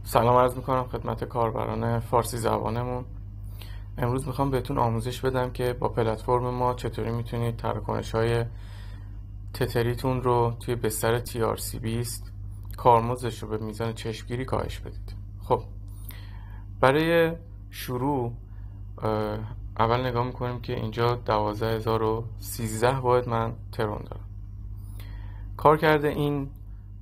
سلام عرض میکنم خدمت کاربران فارسی زبانمون. امروز میخوام بهتون آموزش بدم که با پلتفرم ما چطوری میتونید تراکنش های تتریتون رو توی بستر TRC20 کارمزدش رو به میزان چشمگیری کاهش بدید. خب برای شروع اول نگاه میکنیم که اینجا 12013 باید من ترون دارم. کار کرده این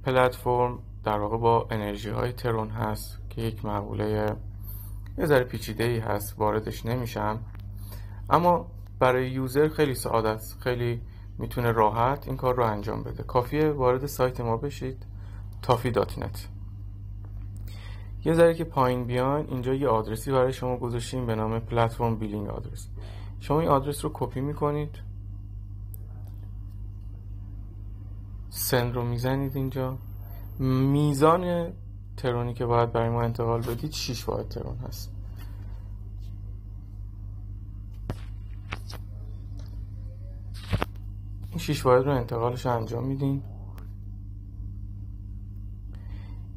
پلتفرم در واقع با انرژی های ترون هست که یک معقوله یه ذره پیچیده ای هست، واردش نمیشم، اما برای یوزر خیلی ساده است، خیلی میتونه راحت این کار رو انجام بده. کافیه وارد سایت ما بشید، tafi.net. یه ذره که پایین بیاین اینجا یه آدرسی برای شما گذاشتیم به نام پلتفرم بیلینگ آدرس. شما این آدرس رو کپی میکنید، سند رو میزنید اینجا. میزان ترونی که باید برای ما انتقال بدید 6 واحد ترون هست. این 6 واحد رو انتقالش انجام میدین.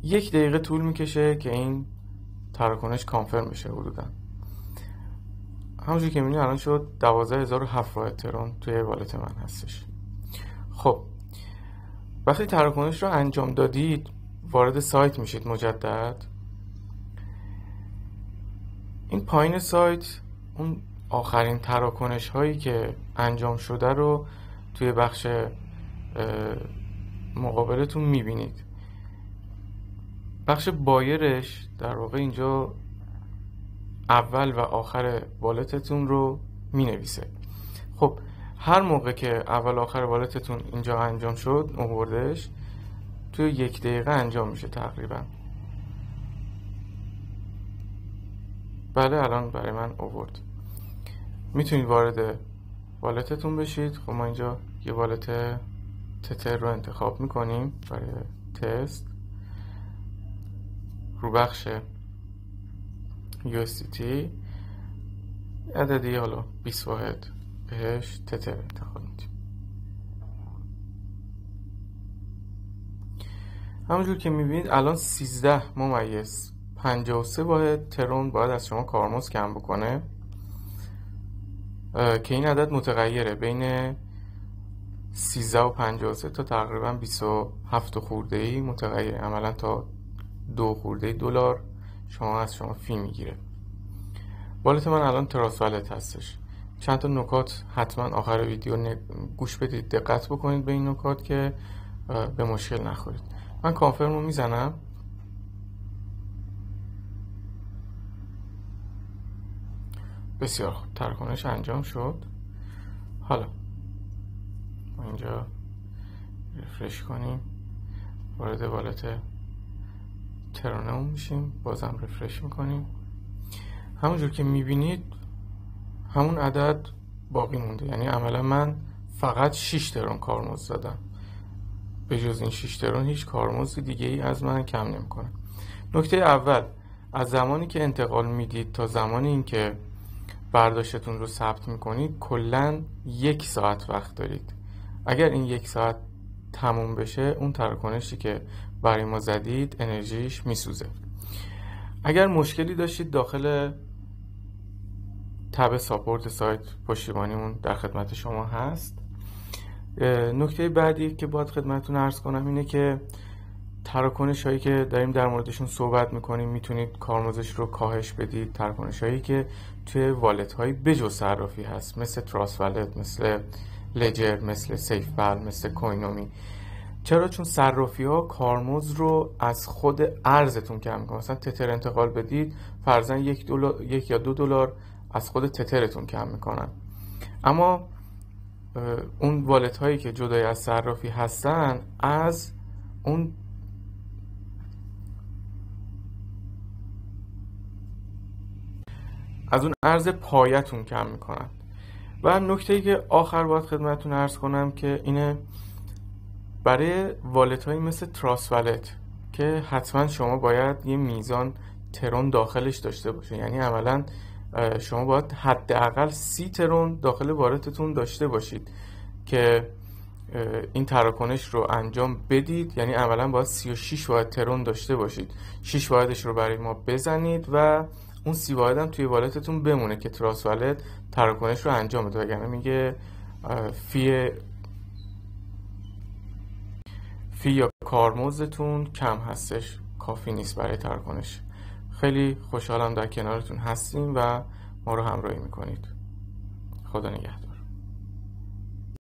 1 دقیقه طول میکشه که این تراکنش کانفرم بشه. حدودا همونجور که میبینید الان شد 12007 واحد ترون توی والت من هستش. خب وقتی تراکنش رو انجام دادید وارد سایت میشید مجدد. این پایین سایت اون آخرین تراکنش هایی که انجام شده رو توی بخش مقابلتون میبینید. بخش بایرش در واقع اینجا اول و آخر والتتون رو مینویسه. خب هر موقع که اول آخر والتتون اینجا انجام شد اووردش توی 1 دقیقه انجام میشه تقریبا. بله الان برای من اوورد. میتونید وارد والتتون بشید. خب ما اینجا یه والت تتر رو انتخاب میکنیم برای تست. رو بخش USDT عددی حالا 20 واحد بهش تتر انتخاب میدیم. همونجور که میبینید الان 13.53 واحد ترون باید از شما کارمزد کم بکنه که این عدد متغیره بین 13.53 تا تقریبا 27 خورده ای متغیره. عملا تا 2 خورده دلار از شما فی میگیره. والت من الان تراست والت هستش. چند تا نکات حتما آخر ویدیو گوش بدید، دقت بکنید به این نکات که به مشکل نخورید. من کانفرم رو میزنم. بسیار خوب، تراکنش انجام شد. حالا ما اینجا رفرش کنیم، وارد والت ترونمون میشیم، بازم رفرش میکنیم. همونجور که میبینید همون عدد باقی مونده، یعنی عملا من فقط 6 ترون کارمزد دادم. به جز این 6 ترون هیچ کارمزد دیگه ای از من کم نمیکنه. نکته اول، از زمانی که انتقال میدید تا زمانی این که برداشتتون رو ثبت میکنید کلاً 1 ساعت وقت دارید. اگر این 1 ساعت تموم بشه اون تراکنشی که برای ما زدید انرژیش میسوزه. اگر مشکلی داشتید داخل تب ساپورت سایت پشتیبانیمون در خدمت شما هست. نکته بعدی که باید خدمتتون عرض کنم اینه که تراکنش هایی که داریم در موردشون صحبت میکنیم میتونید کارمزدش رو کاهش بدید. تراکنش هایی که توی والت های بجز صرافی هست مثل تراست والت، مثل لجر، مثل سیف بل، مثل کوینومی. چرا؟ چون صرافی ها کارمزد رو از خود ارزتون کم میکنن. مثلا تتر انتقال بدید فرضاً $1 یا $2 از خود تترتون کم میکنن. اما اون والت هایی که جدای از صرافی هستن از اون ارز پایتون کم میکنن. و نکته‌ای که آخر باید خدمتتون عرض کنم که اینه برای والت هایی مثل تراست والت که حتما شما باید یه میزان ترون داخلش داشته باشه، یعنی عملا شما باید حداقل 30 ترون داخل والتتون داشته باشید که این تراکنش رو انجام بدید، یعنی عملا باید 36 واحد ترون داشته باشید. 6 واحدش رو برای ما بزنید و اون 30 واحد هم توی والتتون بمونه که تراست والت تراکنش رو انجام بده، وگرنه میگه فی یا کارمزدتون کم هستش، کافی نیست برای تراکنش. خیلی خوشحالم در کنارتون هستیم و ما رو همراهی میکنید. خدا نگهدار.